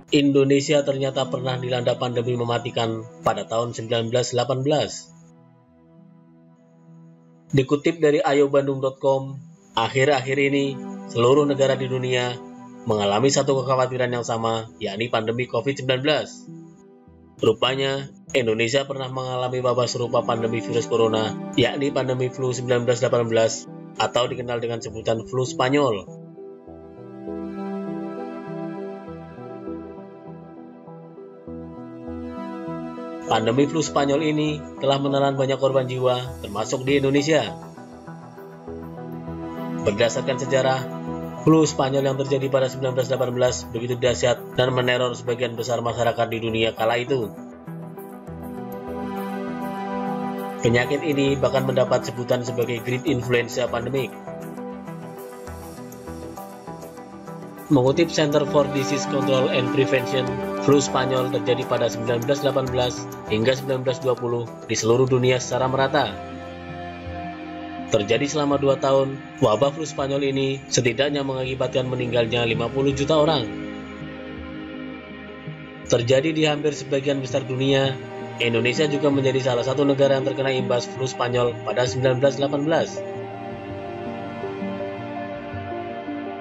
Indonesia ternyata pernah dilanda pandemi mematikan pada tahun 1918. Dikutip dari ayobandung.com, akhir-akhir ini seluruh negara di dunia mengalami satu kekhawatiran yang sama, yakni pandemi COVID-19. Rupanya, Indonesia pernah mengalami wabah serupa pandemi virus corona, yakni pandemi flu 1918 atau dikenal dengan sebutan flu Spanyol. Pandemi flu Spanyol ini telah menelan banyak korban jiwa, termasuk di Indonesia. Berdasarkan sejarah, flu Spanyol yang terjadi pada 1918 begitu dahsyat dan meneror sebagian besar masyarakat di dunia kala itu. Penyakit ini bahkan mendapat sebutan sebagai Great Influenza Pandemic. Mengutip Center for Disease Control and Prevention, flu Spanyol terjadi pada 1918 hingga 1920 di seluruh dunia secara merata. Terjadi selama 2 tahun, wabah flu Spanyol ini setidaknya mengakibatkan meninggalnya 50 juta orang. Terjadi di hampir sebagian besar dunia, Indonesia juga menjadi salah satu negara yang terkena imbas flu Spanyol pada 1918.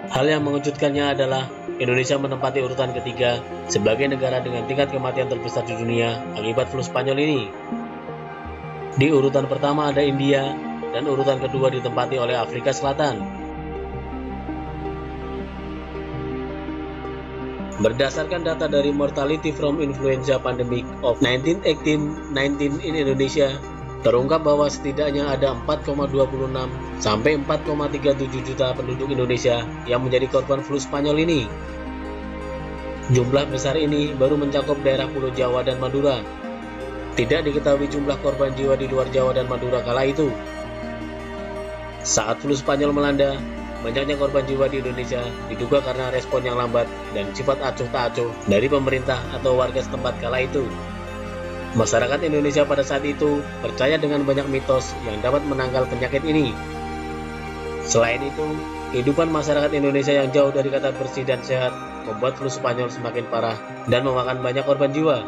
Hal yang mengejutkannya adalah Indonesia menempati urutan ketiga sebagai negara dengan tingkat kematian terbesar di dunia akibat flu Spanyol ini. Di urutan pertama ada India, dan urutan kedua ditempati oleh Afrika Selatan. Berdasarkan data dari Mortality from Influenza Pandemic of 1918-19 in Indonesia, terungkap bahwa setidaknya ada 4,26 sampai 4,37 juta penduduk Indonesia yang menjadi korban flu Spanyol ini. Jumlah besar ini baru mencakup daerah Pulau Jawa dan Madura. Tidak diketahui jumlah korban jiwa di luar Jawa dan Madura kala itu. Saat flu Spanyol melanda, banyaknya korban jiwa di Indonesia diduga karena respon yang lambat dan sifat acuh tak acuh dari pemerintah atau warga setempat kala itu. Masyarakat Indonesia pada saat itu percaya dengan banyak mitos yang dapat menangkal penyakit ini. Selain itu, kehidupan masyarakat Indonesia yang jauh dari kata bersih dan sehat membuat flu Spanyol semakin parah dan memakan banyak korban jiwa.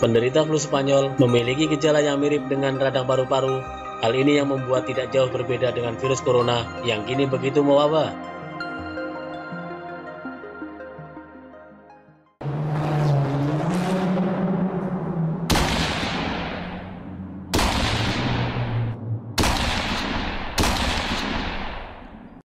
Penderita flu Spanyol memiliki gejala yang mirip dengan radang paru-paru. Hal ini yang membuat tidak jauh berbeda dengan virus corona yang kini begitu mewabah.